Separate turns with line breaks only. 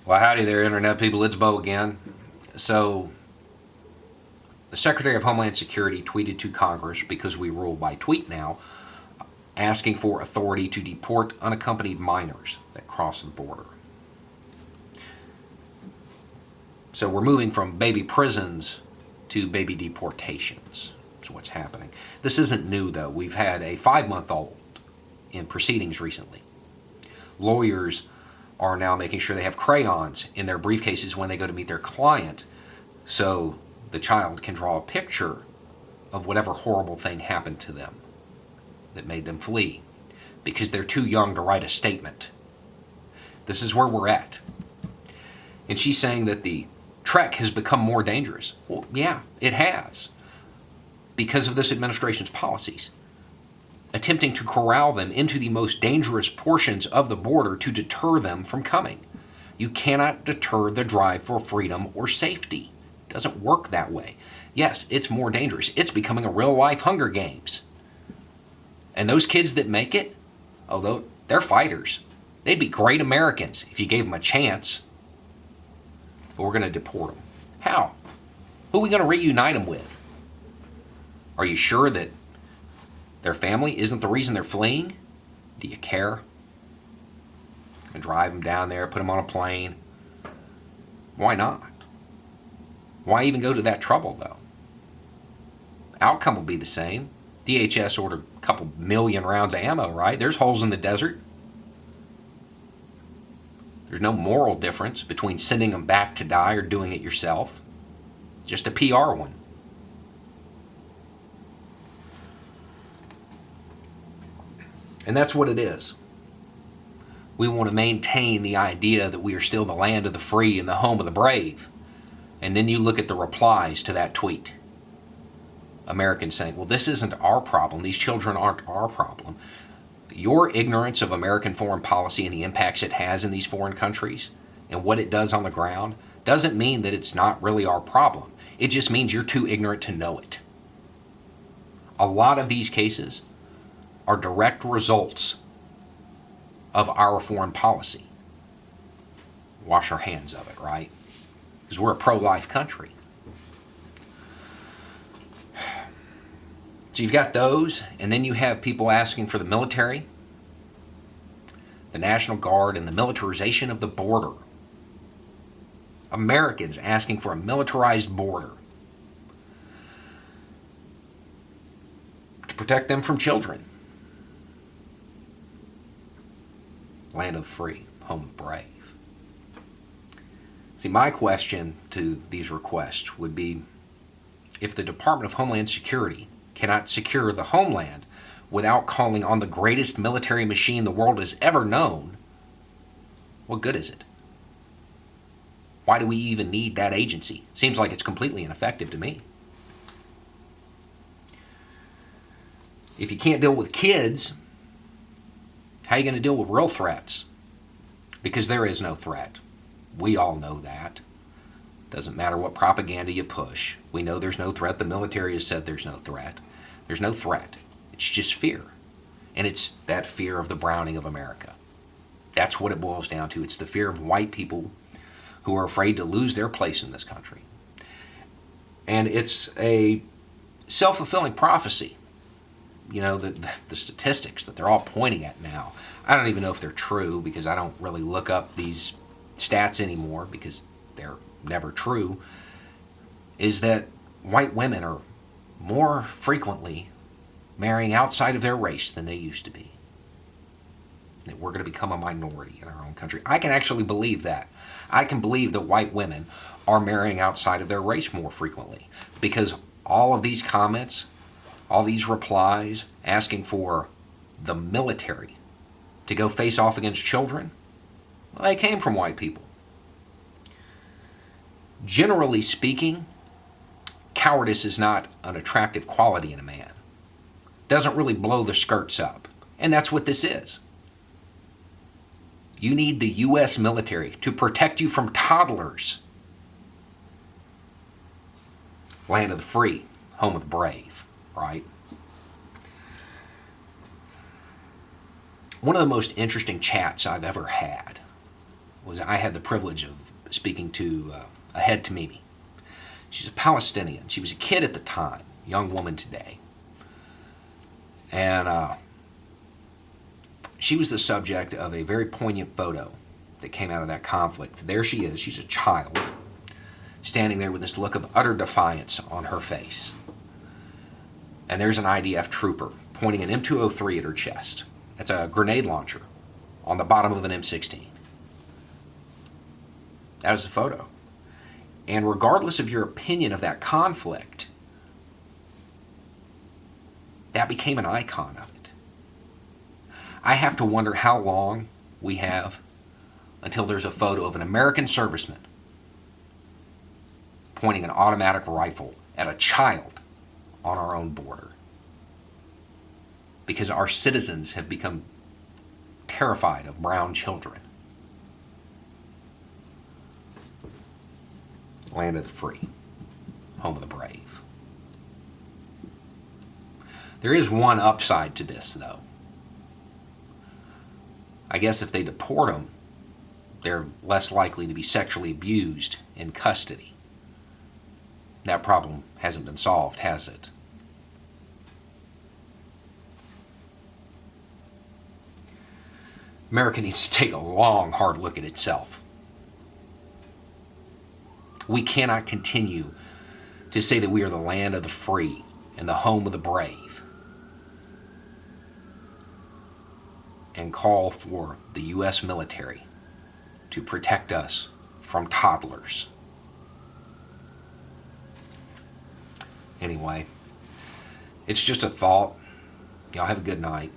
Well, howdy there, Internet people. It's Bo again. So, the Secretary of Homeland Security tweeted to Congress, because we rule by tweet now, asking for authority to deport unaccompanied minors that cross the border. So, we're moving from baby prisons to baby deportations. That's what's happening. This isn't new, though. We've had a 5-month-old in proceedings recently. Lawyers are now making sure they have crayons in their briefcases when they go to meet their client so the child can draw a picture of whatever horrible thing happened to them that made them flee because they're too young to write a statement. This is where we're at. And she's saying that the trek has become more dangerous. Well, yeah, it has, because of this administration's policies, attempting to corral them into the most dangerous portions of the border to deter them from coming. You cannot deter the drive for freedom or safety. It doesn't work that way. Yes, it's more dangerous. It's becoming a real-life Hunger Games. And those kids that make it, although they're fighters, they'd be great Americans if you gave them a chance. But we're going to deport them. How? Who are we going to reunite them with? Are you sure that their family isn't the reason they're fleeing? Do you care? And drive them down there, put them on a plane. Why not? Why even go to that trouble, though? Outcome will be the same. DHS ordered a couple million rounds of ammo, right? There's holes in the desert. There's no moral difference between sending them back to die or doing it yourself. Just a PR one. And that's what it is. We want to maintain the idea that we are still the land of the free and the home of the brave. And then you look at the replies to that tweet. Americans saying, well, this isn't our problem. These children aren't our problem. Your ignorance of American foreign policy and the impacts it has in these foreign countries and what it does on the ground doesn't mean that it's not really our problem. It just means you're too ignorant to know it. A lot of these cases are direct results of our foreign policy. Wash our hands of it, right? Because we're a pro-life country. So you've got those, and then you have people asking for the military, the National Guard, and the militarization of the border. Americans asking for a militarized border to protect them from children. Land of the free, home of the brave. See, my question to these requests would be, if the Department of Homeland Security cannot secure the homeland without calling on the greatest military machine the world has ever known, what good is it? Why do we even need that agency? Seems like it's completely ineffective to me. If you can't deal with kids, how are you going to deal with real threats? Because there is no threat. We all know that. Doesn't matter what propaganda you push. We know there's no threat. The military has said there's no threat. There's no threat. It's just fear. And it's that fear of the browning of America. That's what it boils down to. It's the fear of white people who are afraid to lose their place in this country. And it's a self-fulfilling prophecy. You know, the statistics that they're all pointing at now. I don't even know if they're true because I don't really look up these stats anymore because they're never true, is that white women are more frequently marrying outside of their race than they used to be. That we're going to become a minority in our own country. I can actually believe that. I can believe that white women are marrying outside of their race more frequently because all of these comments, all these replies asking for the military to go face off against children, well, they came from white people. Generally speaking, cowardice is not an attractive quality in a man. Doesn't really blow the skirts up. And that's what this is. You need the U.S. military to protect you from toddlers. Land of the free, home of the brave, right? One of the most interesting chats I've ever had was I had the privilege of speaking to Ahed Tamimi. She's a Palestinian. She was a kid at the time, young woman today. And she was the subject of a very poignant photo that came out of that conflict. There she is. She's a child, standing there with this look of utter defiance on her face. And there's an IDF trooper pointing an M203 at her chest. It's a grenade launcher on the bottom of an M16. That was the photo. And regardless of your opinion of that conflict, that became an icon of it. I have to wonder how long we have until there's a photo of an American serviceman pointing an automatic rifle at a child on our own border. Because our citizens have become terrified of brown children. Land of the free, home of the brave. There is one upside to this, though. I guess if they deport them, they're less likely to be sexually abused in custody. That problem hasn't been solved, has it? America needs to take a long, hard look at itself. We cannot continue to say that we are the land of the free and the home of the brave and call for the U.S. military to protect us from toddlers. Anyway, it's just a thought. Y'all have a good night.